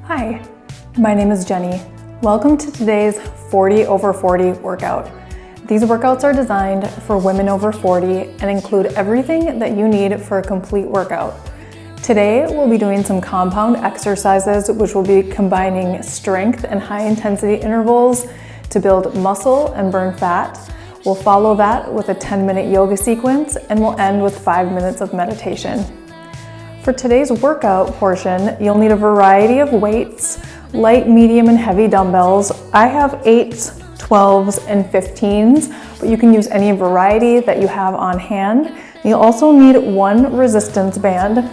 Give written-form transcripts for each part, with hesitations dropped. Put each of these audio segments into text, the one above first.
Hi, my name is Jenny. Welcome to today's 40 over 40 workout. These workouts are designed for women over 40 and include everything that you need for a complete workout. Today, we'll be doing some compound exercises, which will be combining strength and high intensity intervals to build muscle and burn fat. We'll follow that with a 10-minute yoga sequence, and we'll end with 5 minutes of meditation. For today's workout portion, you'll need a variety of weights, light, medium, and heavy dumbbells. I have 8s, 12s, and 15s, but you can use any variety that you have on hand. You'll also need one resistance band,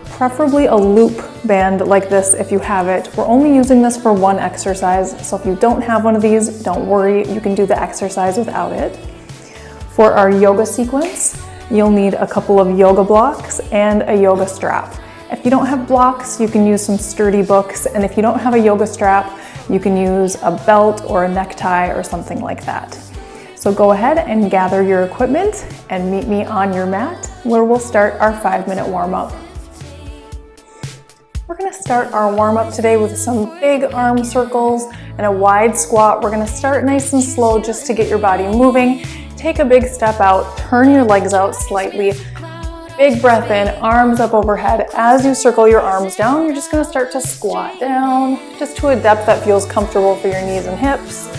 preferably a loop band like this if you have it. We're only using this for one exercise, so if you don't have one of these, don't worry, you can do the exercise without it. For our yoga sequence, you'll need a couple of yoga blocks and a yoga strap. If you don't have blocks, you can use some sturdy books, and if you don't have a yoga strap, you can use a belt or a necktie or something like that. So go ahead and gather your equipment and meet me on your mat where we'll start our 5-minute warm-up. We're gonna start our warm-up today with some big arm circles and a wide squat. We're gonna start nice and slow just to get your body moving. Take a big step out, turn your legs out slightly. Big breath in, arms up overhead. As you circle your arms down, you're just gonna start to squat down, just to a depth that feels comfortable for your knees and hips.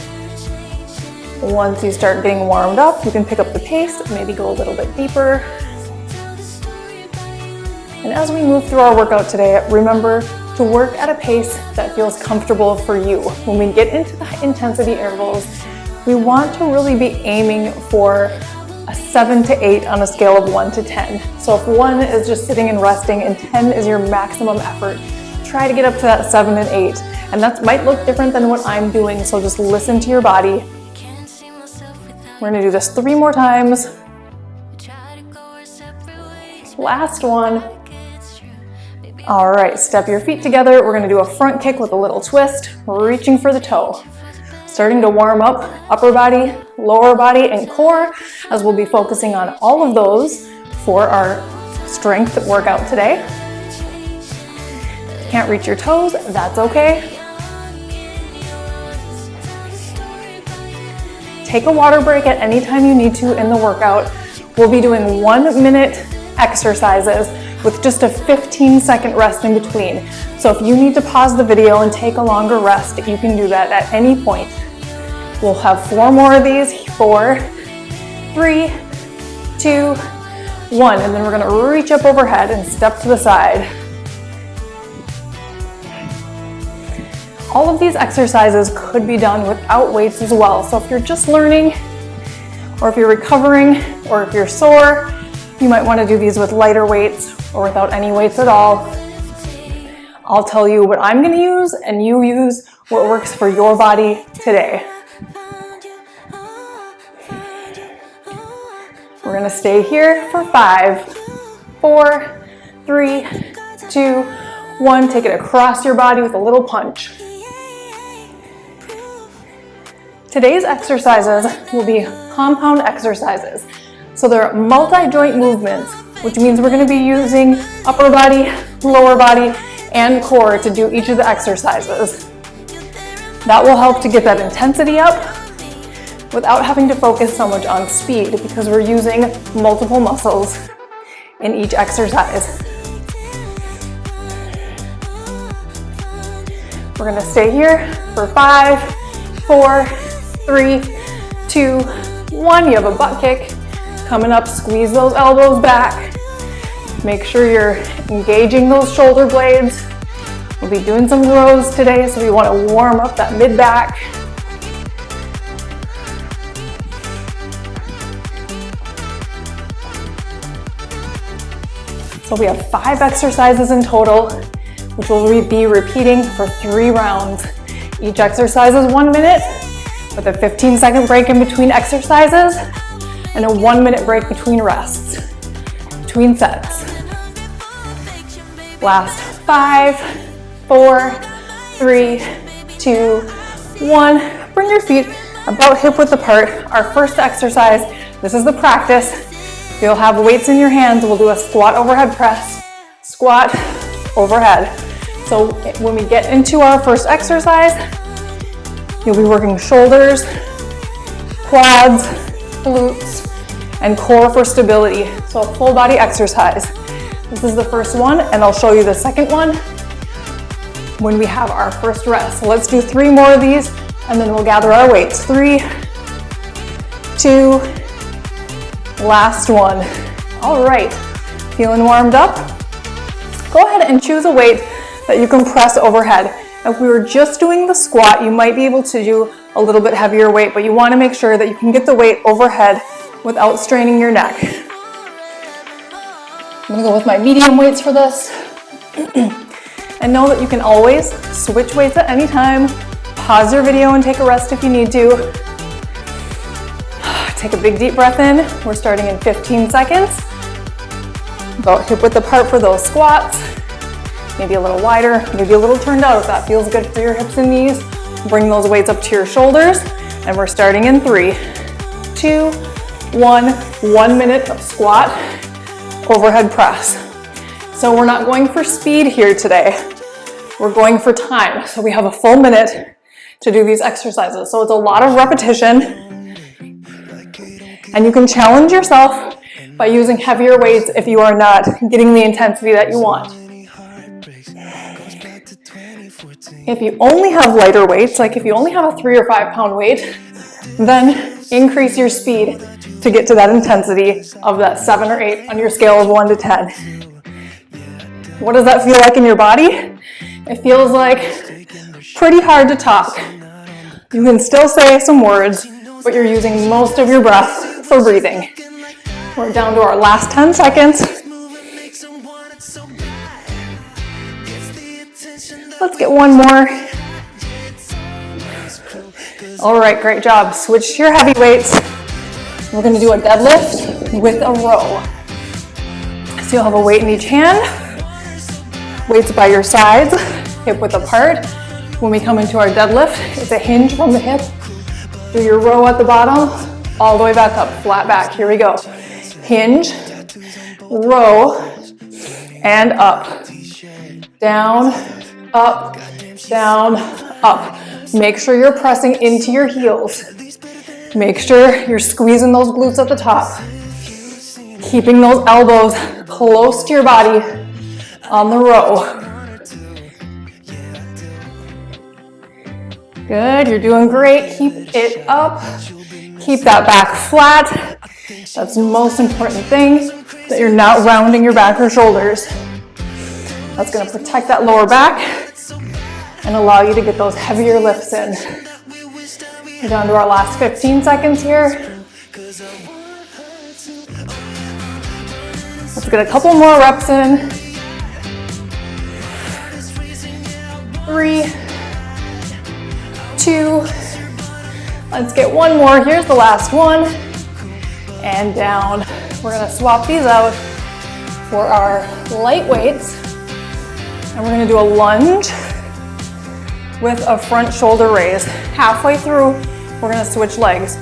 Once you start getting warmed up, you can pick up the pace, maybe go a little bit deeper. And as we move through our workout today, remember to work at a pace that feels comfortable for you. When we get into the high intensity intervals, we want to really be aiming for a 7 to 8 on a scale of 1 to 10. So if 1 is just sitting and resting and 10 is your maximum effort, try to get up to that 7 and 8. And that might look different than what I'm doing, so just listen to your body. We're gonna do this 3 more times. Last one. All right, step your feet together. We're gonna do a front kick with a little twist, reaching for the toe. Starting to warm up upper body, lower body, and core, as we'll be focusing on all of those for our strength workout today. Can't reach your toes, that's okay. Take a water break at any time you need to in the workout. We'll be doing 1-minute exercises with just a 15-second rest in between. So if you need to pause the video and take a longer rest, you can do that at any point. We'll have 4 more of these. 4, 3, 2, 1. And then we're gonna reach up overhead and step to the side. All of these exercises could be done without weights as well. So if you're just learning, or if you're recovering, or if you're sore, you might want to do these with lighter weights or without any weights at all. I'll tell you what I'm going to use, and you use what works for your body today. We're going to stay here for 5, 4, 3, 2, 1. Take it across your body with a little punch. Today's exercises will be compound exercises. So they're multi-joint movements, which means we're going to be using upper body, lower body, and core to do each of the exercises. That will help to get that intensity up without having to focus so much on speed, because we're using multiple muscles in each exercise. We're going to stay here for 5, 4, 3, 2, 1. You have a butt kick. Coming up, squeeze those elbows back. Make sure you're engaging those shoulder blades. We'll be doing some rows today, so we want to warm up that mid-back. So we have 5 exercises in total, which we'll be repeating for 3 rounds. Each exercise is 1 minute, with a 15-second break in between exercises, and a 1-minute break between rests, between sets. Last 5, 4, 3, 2, 1. Bring your feet about hip width apart. Our first exercise, this is the practice. You'll have weights in your hands. We'll do a squat overhead press, squat overhead. So when we get into our first exercise, you'll be working shoulders, quads, glutes, and core for stability. So a full body exercise. This is the first one, and I'll show you the second one when we have our first rest. So let's do 3 more of these, and then we'll gather our weights. 3, 2, last one. All right, feeling warmed up? Go ahead and choose a weight that you can press overhead. If we were just doing the squat, you might be able to do a little bit heavier weight, but you want to make sure that you can get the weight overhead without straining your neck. I'm gonna go with my medium weights for this. And know that you can always switch weights at any time. Pause your video and take a rest if you need to. Take a big deep breath in. We're starting in 15 seconds. About hip width apart for those squats. Maybe a little wider, maybe a little turned out if that feels good for your hips and knees. Bring those weights up to your shoulders. And we're starting in 3, 2, 1. 1 minute of squat, overhead press. So we're not going for speed here today. We're going for time. So we have a full minute to do these exercises. So it's a lot of repetition. And you can challenge yourself by using heavier weights if you are not getting the intensity that you want. If you only have lighter weights, like if you only have a 3 or 5 pound weight, then increase your speed to get to that intensity of that 7 or 8 on your scale of 1 to 10. What does that feel like in your body? It feels like pretty hard to talk. You can still say some words, but you're using most of your breath for breathing. We're down to our last 10 seconds. Let's get one more. All right, great job. Switch to your heavy weights. We're gonna do a deadlift with a row. So you'll have a weight in each hand, weights by your sides, hip width apart. When we come into our deadlift, it's a hinge from the hip. Do your row at the bottom, all the way back up, flat back. Here we go. Hinge, row, and up. Down, up, down, up. Make sure you're pressing into your heels. Make sure you're squeezing those glutes at the top. Keeping those elbows close to your body on the row. Good, you're doing great. Keep it up. Keep that back flat. That's the most important thing, that you're not rounding your back or shoulders. That's gonna protect that lower back and allow you to get those heavier lifts in. We're down to our last 15 seconds here. Let's get a couple more reps in. 3, 2, let's get one more. Here's the last one. And down. We're gonna swap these out for our light weights. And we're gonna do a lunge with a front shoulder raise. Halfway through, we're gonna switch legs.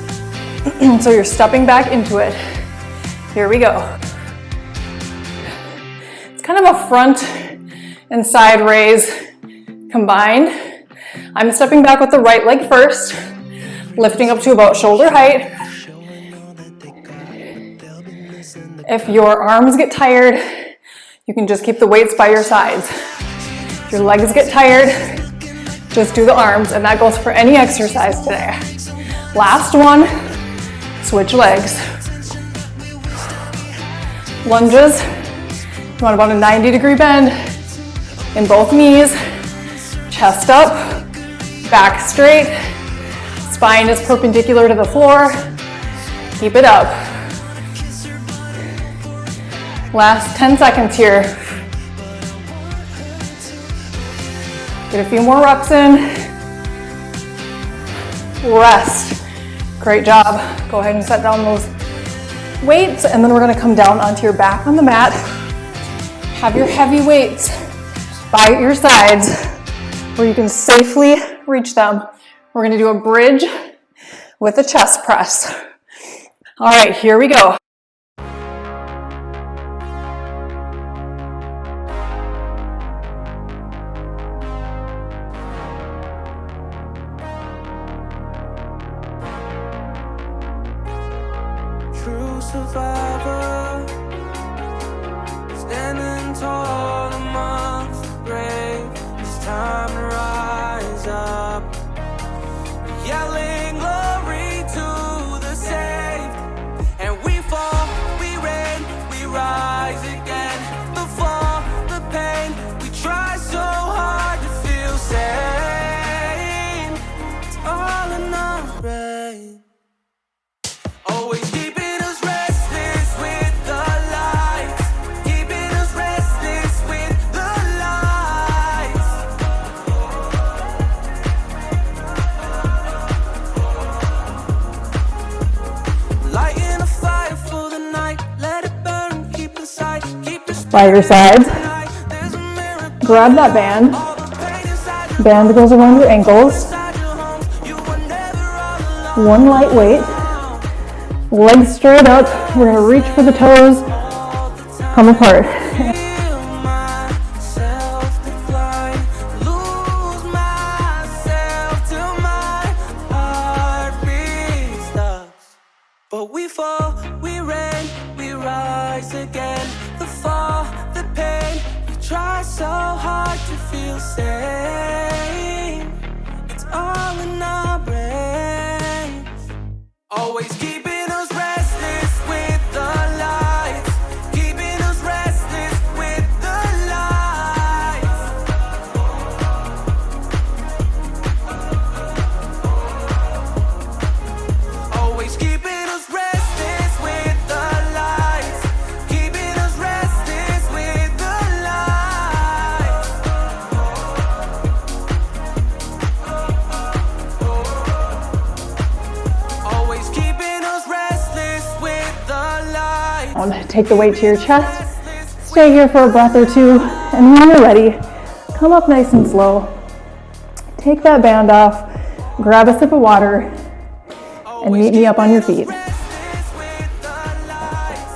So you're stepping back into it. Here we go. It's kind of a front and side raise combined. I'm stepping back with the right leg first, lifting up to about shoulder height. If your arms get tired, you can just keep the weights by your sides. If your legs get tired, just do the arms, and that goes for any exercise today. Last one, switch legs. Lunges, you want about a 90-degree bend in both knees, chest up, back straight, spine is perpendicular to the floor, keep it up. Last 10 seconds here. Get a few more reps in. Rest. Great job. Go ahead and set down those weights, and then we're gonna come down onto your back on the mat. Have your heavy weights by your sides where you can safely reach them. We're gonna do a bridge with a chest press. All right, here we go. rise again. The fall, the pain, we try so hard to feel sane. It's all in our brain. Always keeping us restless with the lights. Keeping us restless with the lights. Lighting a fire for the night. Let it burn, keep inside. Keep your By your sides. There's a miracle. Grab that band. All the pain inside your Band goes around your ankles. inside your home. You were never all alone. One light weight. Legs straight up. We're gonna reach for the toes. Come apart. Feel myself decline. Lose myself till my heartbeat stops. But we fall, we rain, we rise again. The fall, the pain, we try so hard to feel sane. It's all in our brains. Always keeping us restless with the lights. Keeping us restless with the lights. Always keeping us restless with the lights. Keeping us restless with the lights. Always keeping us restless with the lights. Take the weight to your chest. Stay here for a breath or two. And when you're ready, come up nice and slow. Take that band off. Grab a sip of water. And meet me up on your feet. Restless with the lights.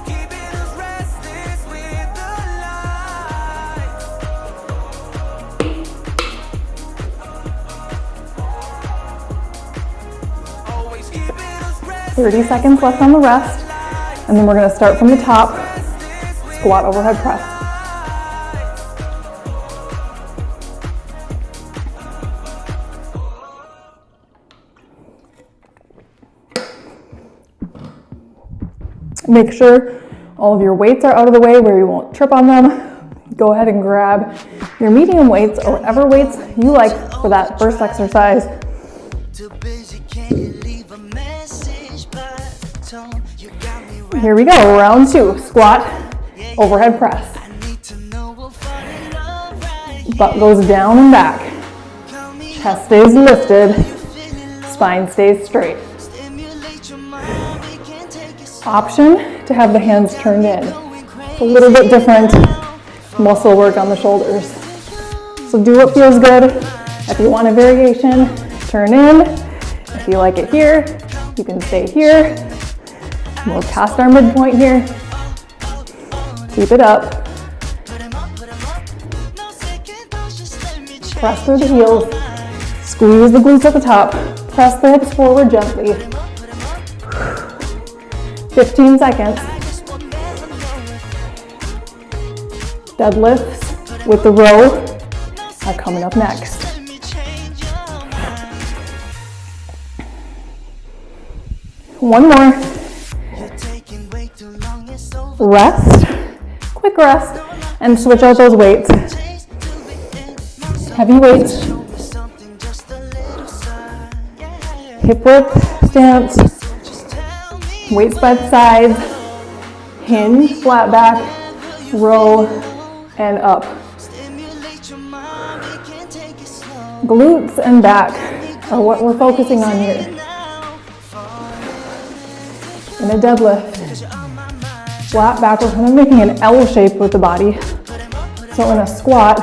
Keeping us restless with the lights. Always keeping us restless. 30 seconds left on the rest. And then we're gonna start from the top. Squat overhead press. Make sure all of your weights are out of the way where you won't trip on them. Go ahead and grab your medium weights or whatever weights you like for that first exercise. Here we go, round two, squat, overhead press. Butt goes down and back. Chest stays lifted, spine stays straight. Option to have the hands turned in. It's a little bit different muscle work on the shoulders. So do what feels good. If you want a variation, turn in. If you like it here, you can stay here. We're past our midpoint here. Keep it up. Press through the heels. Squeeze the glutes at the top. Press the hips forward gently. 15 seconds. Deadlifts with the row are coming up next. One more. Rest, quick rest, and switch out those weights. Heavy weights. Hip width stance. Weights by the sides. Hinge, flat back, row, and up. Glutes and back are what we're focusing on here. In a deadlift, flat back, we're kind of making an L shape with the body. So in a squat,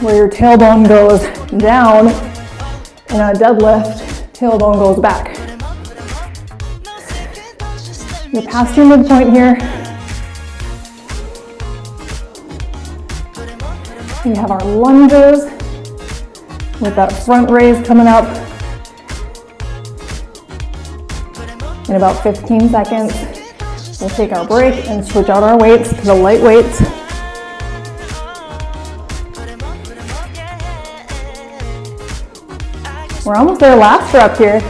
where your tailbone goes down, in a deadlift, tailbone goes back. You're past your midpoint here. We have our lunges with that front raise coming up. In about 15 seconds, we'll take our break and switch out our weights to the light weights. We're almost there, last rep here.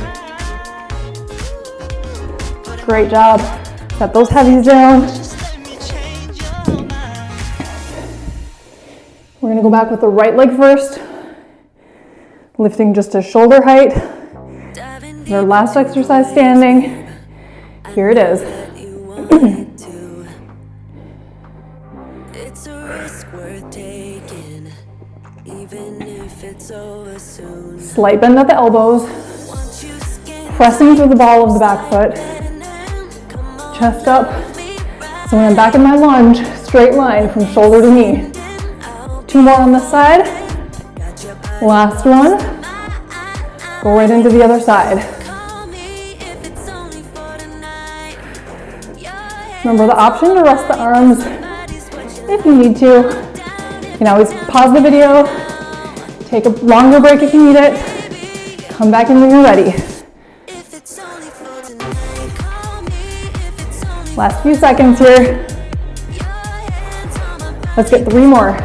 Great job. Set those heavies down. go back with the right leg first, lifting just to shoulder height. Our last exercise standing. Here it is. It's a risk worth taking, even if it's over soon. Slight bend at the elbows, pressing through the ball of the back foot. Chest up. So when I'm back in my lunge, straight line from shoulder to knee. 2 more on this side. Last one. Go right into the other side. Remember the option to rest the arms if you need to. You can always pause the video, take a longer break if you need it, come back in when you're ready. Last few seconds here. Let's get 3 more.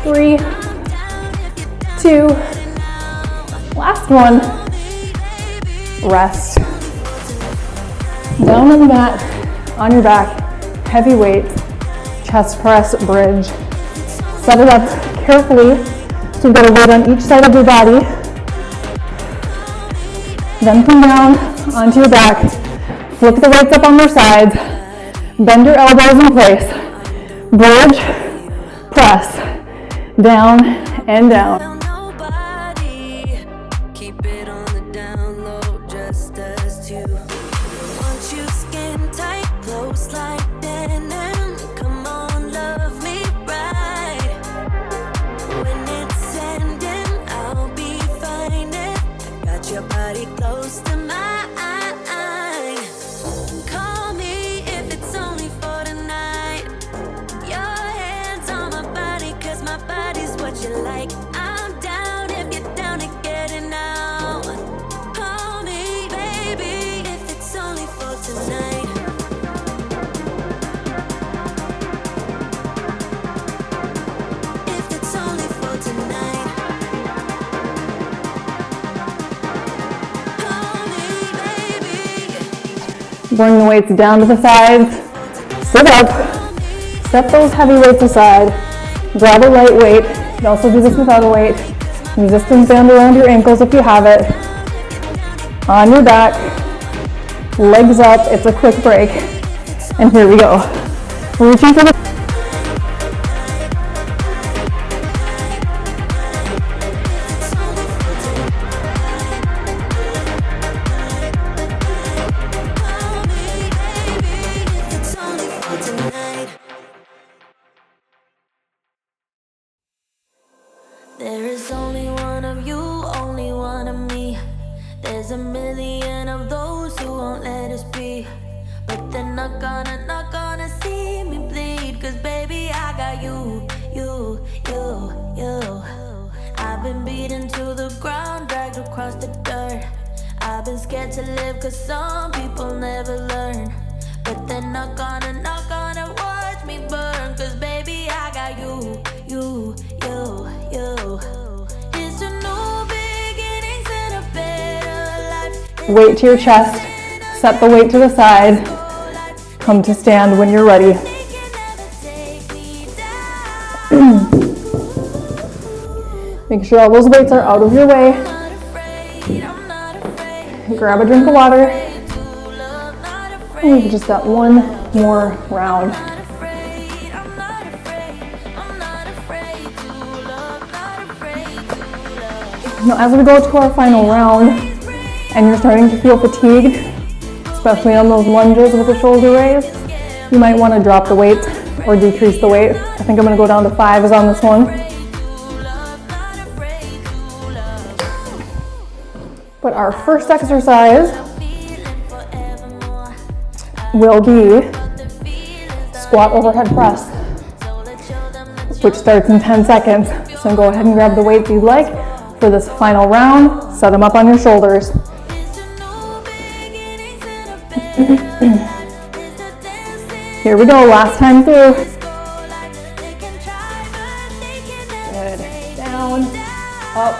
3, 2, last one. Rest. Down on the mat, on your back, heavy weight, chest press, bridge. Set it up carefully so you've got a weight on each side of your body. Then come down onto your back, flip the weights up on their sides, bend your elbows in place, bridge, press, down and down. Bring the weights down to the sides, sit up, set those heavy weights aside, grab a light weight. You can also do this without a weight. Resistance band around your ankles if you have it. On your back, legs up, it's a quick break. And here we go. Reaching for the There is only one of you, only one of me. There's a million of those who won't let us be. But they're not gonna see me bleed. Cause baby, I got you. I've been beaten to the ground, dragged across the dirt. I've been scared to live cause some people never learn. But they're not gonna watch me burn. Cause baby, I got you. It's a new beginnings and a better life. weight to your chest, set the weight to the side, come to stand when you're ready. Make sure all those weights are out of your way. Grab a drink of water. And we've just got one more round. Now as we go to our final round and you're starting to feel fatigued, especially on those lunges with the shoulder raise, you might want to drop the weight or decrease the weight. I think I'm going to go down to 5s on this one. But our first exercise will be squat overhead press, which starts in 10 seconds. So go ahead and grab the weights you'd like for this final round. Set them up on your shoulders. Here we go, last time through. Good. Down, up,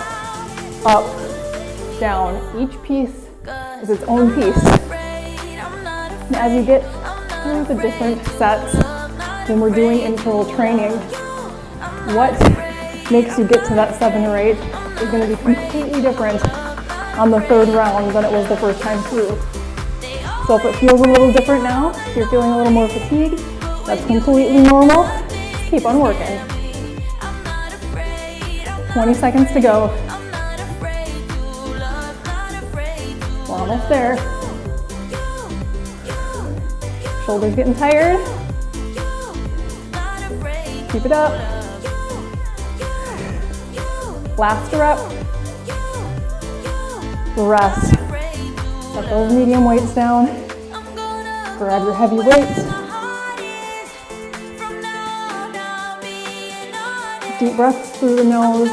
down. Each piece is its own piece. And as you get through the different sets, when we're doing interval training, what makes you get to that 7 or 8 is going to be completely different on the 3rd round than it was the first time through. So if it feels a little different now, if you're feeling a little more fatigued, that's completely normal. Keep on working. 20 seconds to go. We're almost there. Shoulders getting tired. Keep it up. Last rep. Rest. Set those medium weights down. Grab your heavy weights. Deep breaths through the nose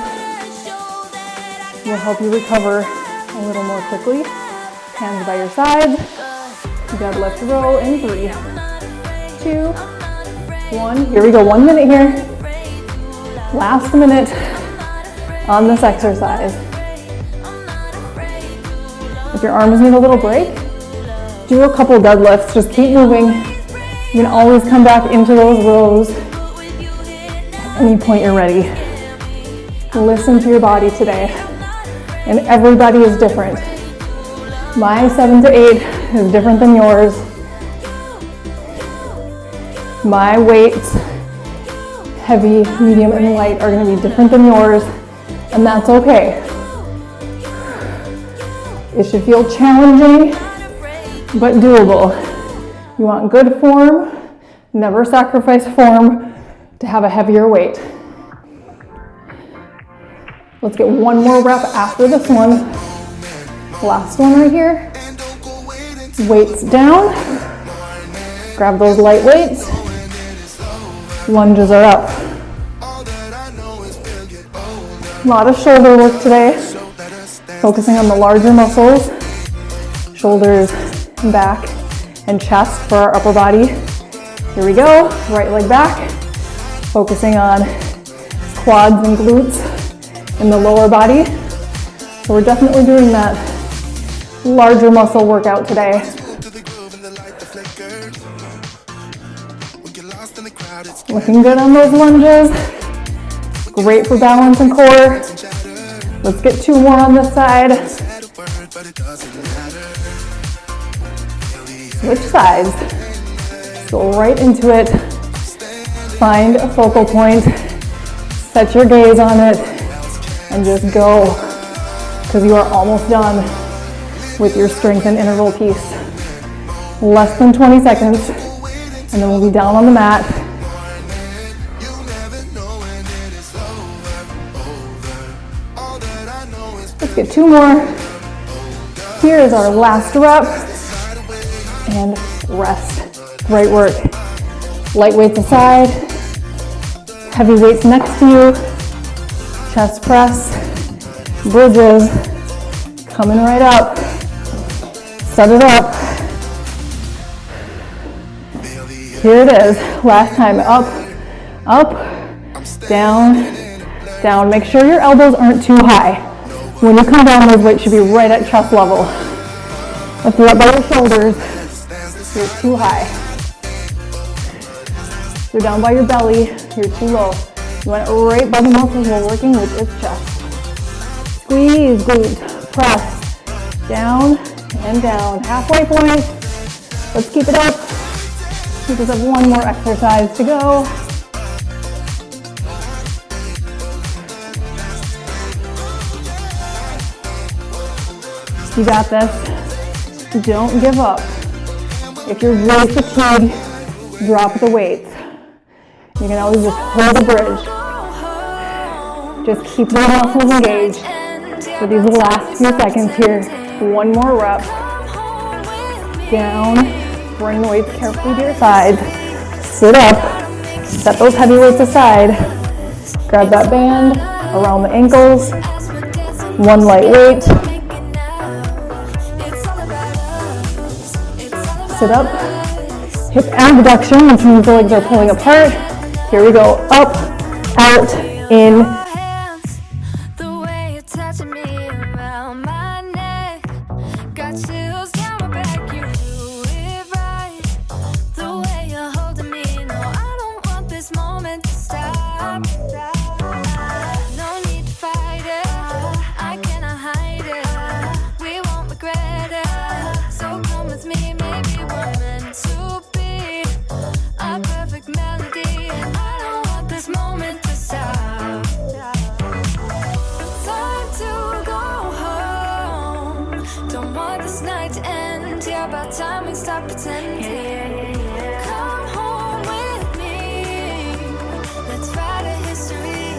will help you recover a little more quickly. Hands by your sides. Deadlift row in 3, 2, 1. Here we go. 1 minute here. Last minute on this exercise. If your arms need a little break, do a couple deadlifts. Just keep moving. You can always come back into those rows at any point you're ready. Listen to your body today. And everybody is different. My 7 to 8 is different than yours. My weights, heavy, medium, and light, are going to be different than yours, and that's okay. It should feel challenging, but doable. You want good form, never sacrifice form to have a heavier weight. Let's get 1 more rep after this one. Last one right here. Weights down. Grab those light weights. Lunges are up. A lot of shoulder work today. Focusing on the larger muscles. Shoulders, back, and chest for our upper body. Here we go. Right leg back. Focusing on quads and glutes in the lower body. So we're definitely doing that larger muscle workout today. Looking good on those lunges. Great for balance and core. Let's get 2 more on this side. Switch sides. Go right into it. Find a focal point. Set your gaze on it and just go, because you are almost done with your strength and interval piece. Less than 20 seconds, and then we'll be down on the mat. Let's get 2 more. Here is our last rep, and rest. Great work. Light weights aside, heavy weights next to you, chest press, bridges, coming right up. Set it up. Here it is. Last time. Up, up, down, down. Make sure your elbows aren't too high. When you come down, those weights should be right at chest level. Lift you up by your shoulders. You're too high. You're down by your belly. You're too low. You want it right by the muscles we're working, which is chest. Squeeze, glutes, press, down, and down. Halfway point. Let's keep it up. We just have 1 more exercise to go. You got this. Don't give up. If you're really fatigued, drop the weights. You can always just hold the bridge. Just keep the muscles engaged for these last few seconds here. 1 more rep. Down. Bring the weights carefully to your sides. Sit up. Set those heavy weights aside. Grab that band around the ankles. 1 light weight. Sit up. Hip abduction, which means the legs are pulling apart. Here we go. Up, out, in. stop pretending. Come home with me. Let's write a history.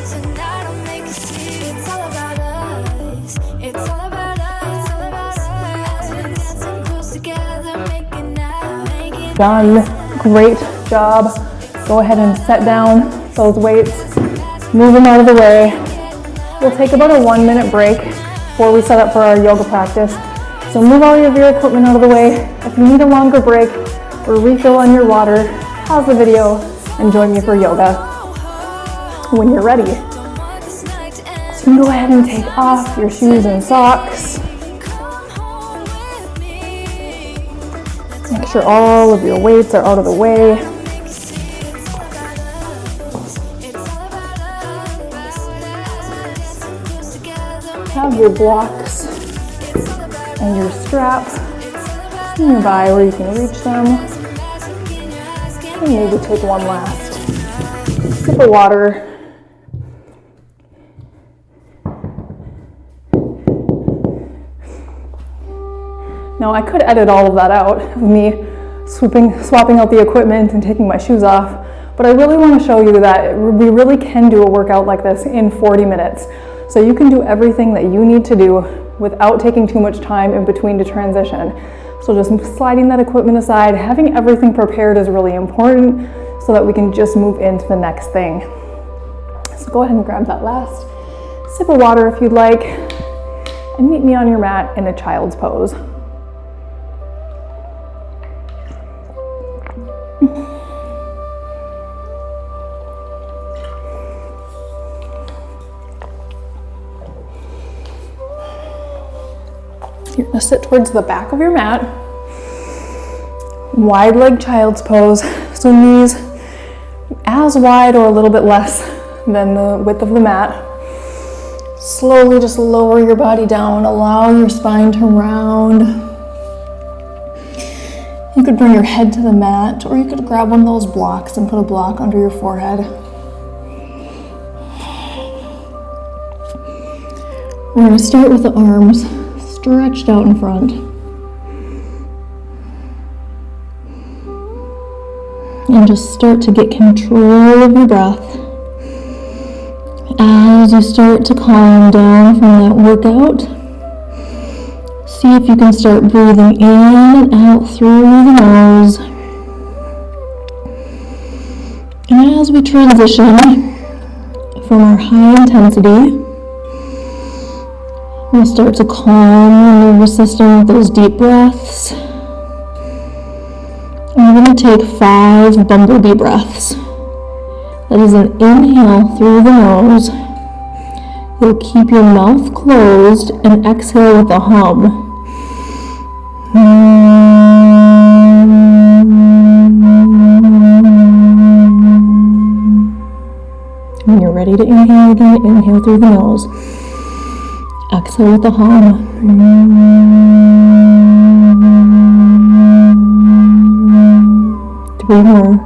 Tonight I'll make you see. It's all about us. It's all about us. It's all about us. We're dancing close together, making out. Done. Great job. Go ahead and set down those weights. Move them out of the way. We'll take about a 1-minute break before we set up for our yoga practice. So move all of your equipment out of the way. If you need a longer break or refill on your water, pause the video and join me for yoga when you're ready. So you can go ahead and take off your shoes and socks. Make sure all of your weights are out of the way. Have your blocks and your strap nearby where you can reach them. And maybe take one last sip of water. Now I could edit all of that out of me swapping out the equipment and taking my shoes off, but I really want to show you that we really can do a workout like this in 40 minutes. So you can do everything that you need to do without taking too much time in between to transition. So just sliding that equipment aside, having everything prepared is really important so that we can just move into the next thing. So go ahead and grab that last sip of water if you'd like, and meet me on your mat in a child's pose. You're gonna sit towards the back of your mat. Wide leg child's pose. So knees as wide or a little bit less than the width of the mat. Slowly just lower your body down. Allow your spine to round. You could bring your head to the mat, or you could grab one of those blocks and put a block under your forehead. We're gonna start with the arms stretched out in front. And just start to get control of your breath. As you start to calm down from that workout, see if you can start breathing in and out through the nose. And as we transition from our high intensity, we'll start to calm the nervous system with those deep breaths. And we're going to take 5 bumblebee breaths. That is an inhale through the nose. You'll keep your mouth closed and exhale with a hum. When you're ready to inhale again, inhale through the nose. Exhale with a hum. 3 more.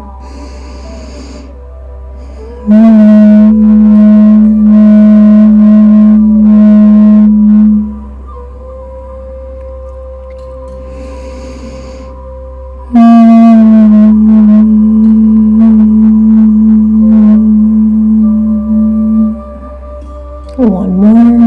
One more.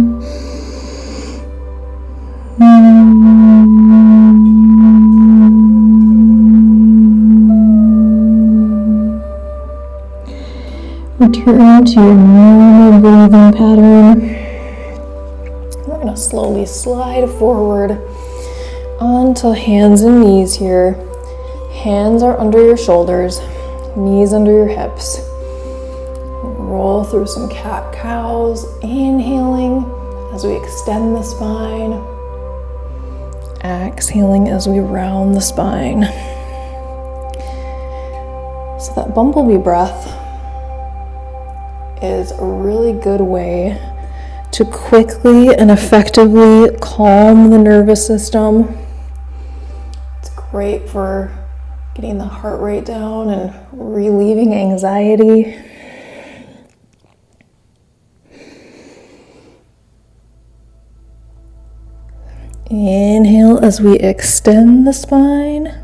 Return to your normal breathing pattern. We're going to slowly slide forward onto hands and knees here. Hands are under your shoulders, knees under your hips. Roll through some cat-cows, inhaling as we extend the spine, exhaling as we round the spine. So that bumblebee breath is a really good way to quickly and effectively calm the nervous system. It's great for getting the heart rate down and relieving anxiety. Inhale as we extend the spine.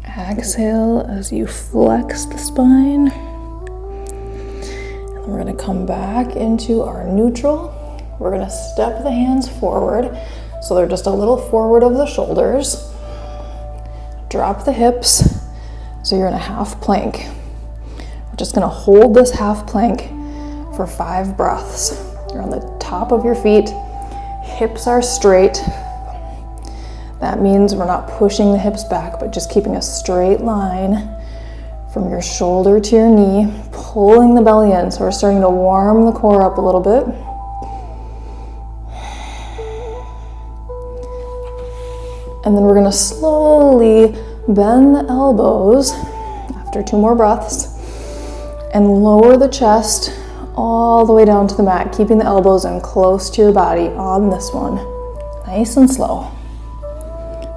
Exhale as you flex the spine. And we're going to come back into our neutral. We're going to step the hands forward so they're just a little forward of the shoulders. Drop the hips so you're in a half plank. We're just going to hold this half plank for 5 breaths. You're on the top of your feet. Hips are straight. That means we're not pushing the hips back, but just keeping a straight line from your shoulder to your knee, pulling the belly in. So we're starting to warm the core up a little bit. And then we're going to slowly bend the elbows after 2 more breaths and lower the chest all the way down to the mat, keeping the elbows in close to your body on this one. Nice and slow.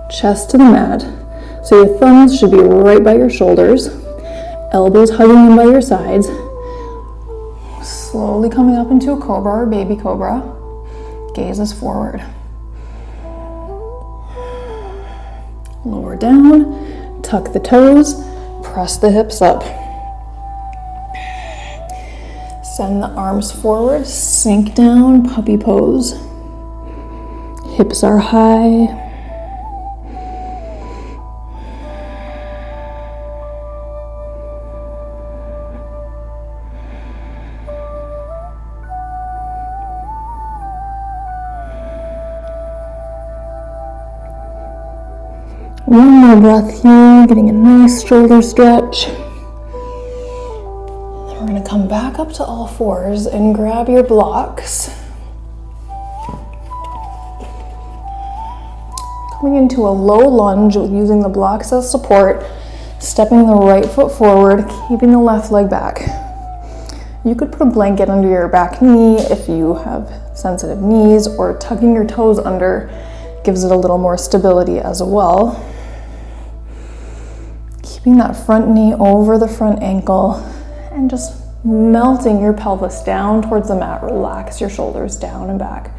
Chest to the mat. So your thumbs should be right by your shoulders, elbows hugging in by your sides. Slowly coming up into a cobra or baby cobra. Gaze is forward. Lower down, tuck the toes, press the hips up. Send the arms forward, sink down, puppy pose. Hips are high. One more breath here, getting a nice shoulder stretch. Then we're going to come back up to all fours and grab your blocks. Coming into a low lunge using the blocks as support, stepping the right foot forward, keeping the left leg back. You could put a blanket under your back knee if you have sensitive knees, or tucking your toes under gives it a little more stability as well. Keeping that front knee over the front ankle and just melting your pelvis down towards the mat. Relax your shoulders down and back.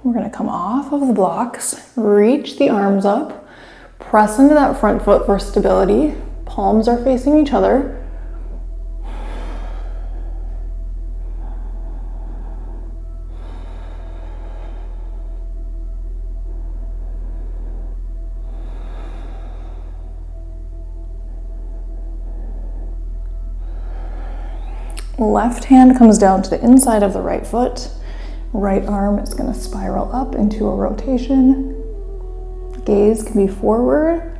We're going to come off of the blocks, reach the arms up, press into that front foot for stability. Palms are facing each other. Left hand comes down to the inside of the right foot. Right arm is going to spiral up into a rotation. Gaze can be forward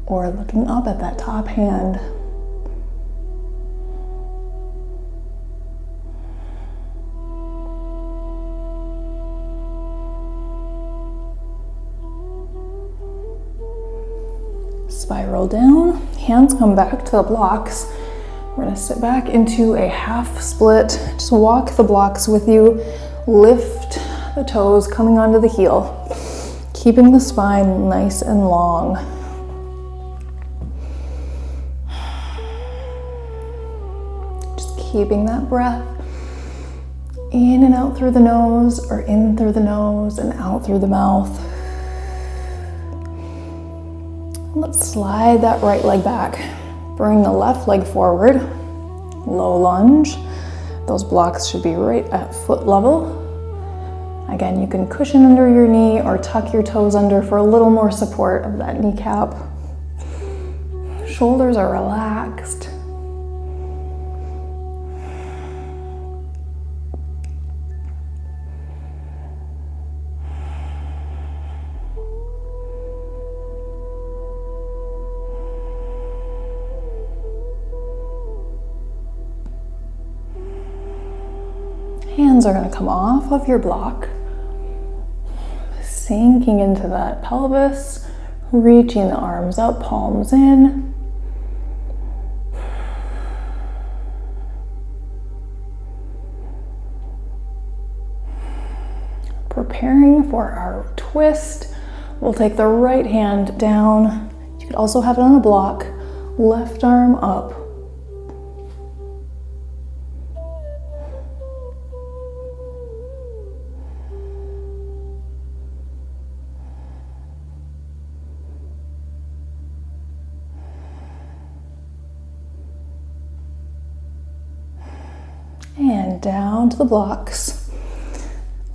or looking up at that top hand. Spiral down, hands come back to the blocks. We're going to sit back into a half split. Just walk the blocks with you. Lift the toes coming onto the heel, keeping the spine nice and long. Just keeping that breath in and out through the nose, or in through the nose and out through the mouth. Let's slide that right leg back. Bring the left leg forward, low lunge. Those blocks should be right at foot level. Again, you can cushion under your knee or tuck your toes under for a little more support of that kneecap. Shoulders are relaxed. Hands are going to come off of your block, sinking into that pelvis, reaching the arms up, palms in. preparing for our twist. We'll take the right hand down. You could also have it on a block. Left arm up. And down to the blocks.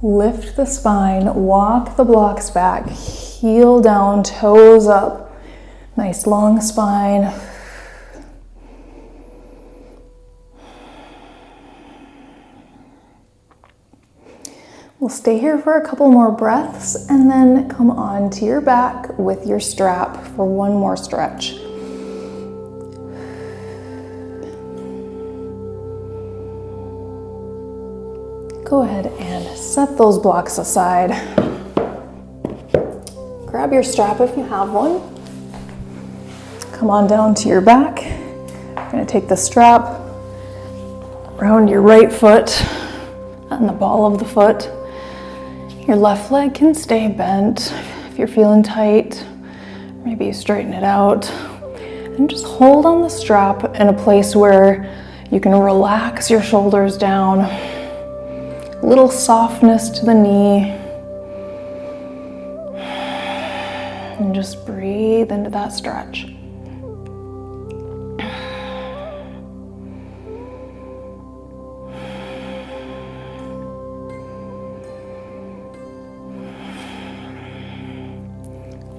Lift the spine, walk the blocks back, heel down, toes up. Nice long spine. We'll stay here for a couple more breaths and then come on to your back with your strap for one more stretch. Go ahead and set those blocks aside. Grab your strap if you have one. Come on down to your back. You're going to take the strap around your right foot and the ball of the foot. Your left leg can stay bent if you're feeling tight. Maybe you straighten it out. And just hold on the strap in a place where you can relax your shoulders down. A little softness to the knee. And just breathe into that stretch.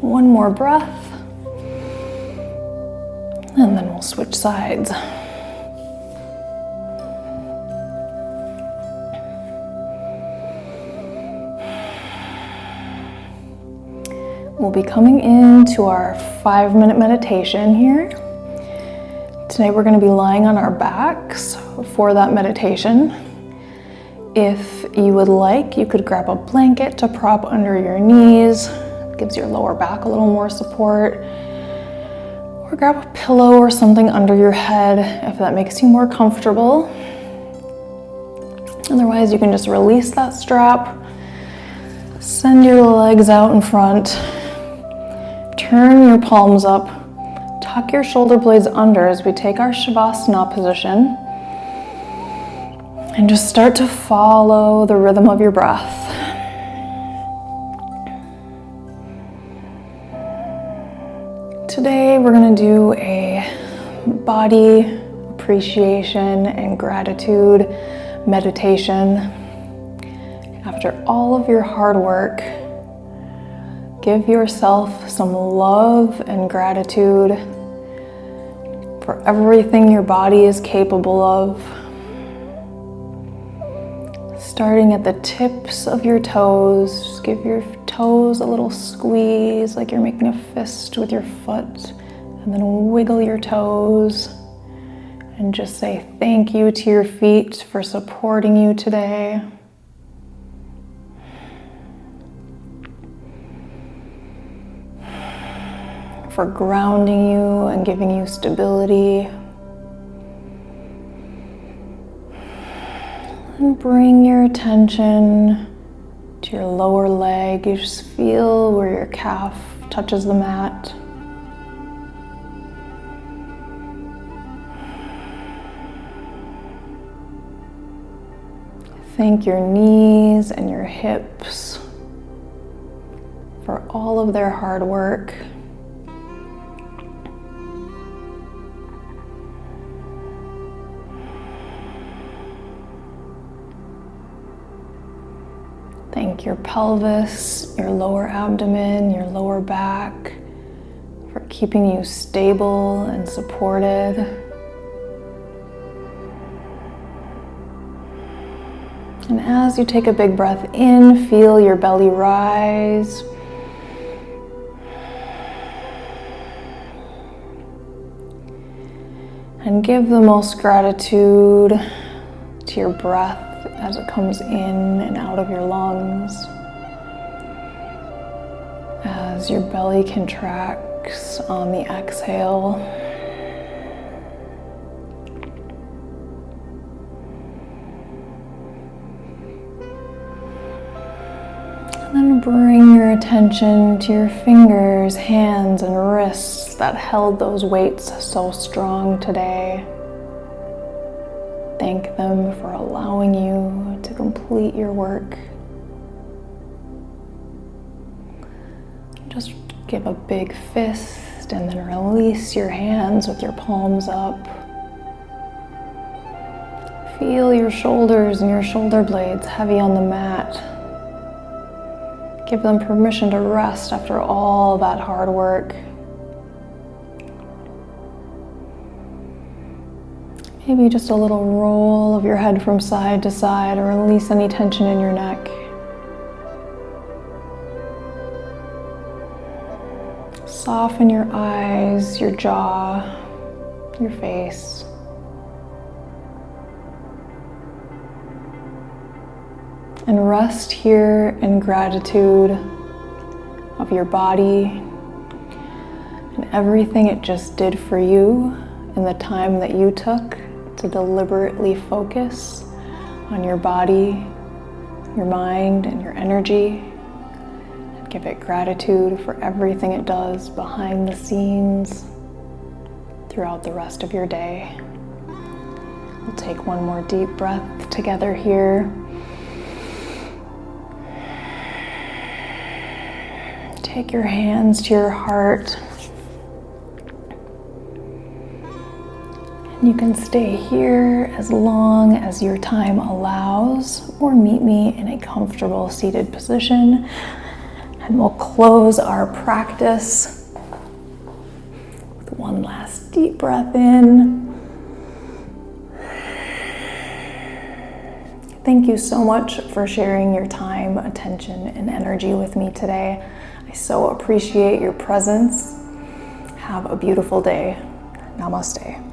One more breath. And then we'll switch sides. We'll be coming into our 5-minute meditation here. Today we're going to be lying on our backs for that meditation. If you would like, you could grab a blanket to prop under your knees. It gives your lower back a little more support. Or grab a pillow or something under your head if that makes you more comfortable. Otherwise, you can just release that strap. Send your legs out in front. Turn your palms up, tuck your shoulder blades under as we take our Shavasana position, and just start to follow the rhythm of your breath. Today we're going to do a body appreciation and gratitude meditation. After all of your hard work, give yourself some love and gratitude for everything your body is capable of. Starting at the tips of your toes, just give your toes a little squeeze like you're making a fist with your foot, and then wiggle your toes and just say thank you to your feet for supporting you today. For grounding you and giving you stability. And bring your attention to your lower leg. You just feel where your calf touches the mat. Thank your knees and your hips for all of their hard work. Thank your pelvis, your lower abdomen, your lower back for keeping you stable and supported. And as you take a big breath in, feel your belly rise. And give the most gratitude to your breath as it comes in and out of your lungs. As your belly contracts on the exhale. bring your attention to your fingers, hands, and wrists that held those weights so strong today. Thank them for allowing you to complete your work. Just give a big fist and then release your hands with your palms up. Feel your shoulders and your shoulder blades heavy on the mat. Give them permission to rest after all that hard work. Maybe just a little roll of your head from side to side, or release any tension in your neck. Soften your eyes, your jaw, your face. And rest here in gratitude of your body and everything it just did for you in the time that you took to deliberately focus on your body, your mind, and your energy. And give it gratitude for everything it does behind the scenes throughout the rest of your day. We'll take one more deep breath together here. Take your hands to your heart. You can stay here as long as your time allows, or meet me in a comfortable seated position. And we'll close our practice with one last deep breath in. Thank you so much for sharing your time, attention, and energy with me today. I so appreciate your presence. Have a beautiful day. Namaste.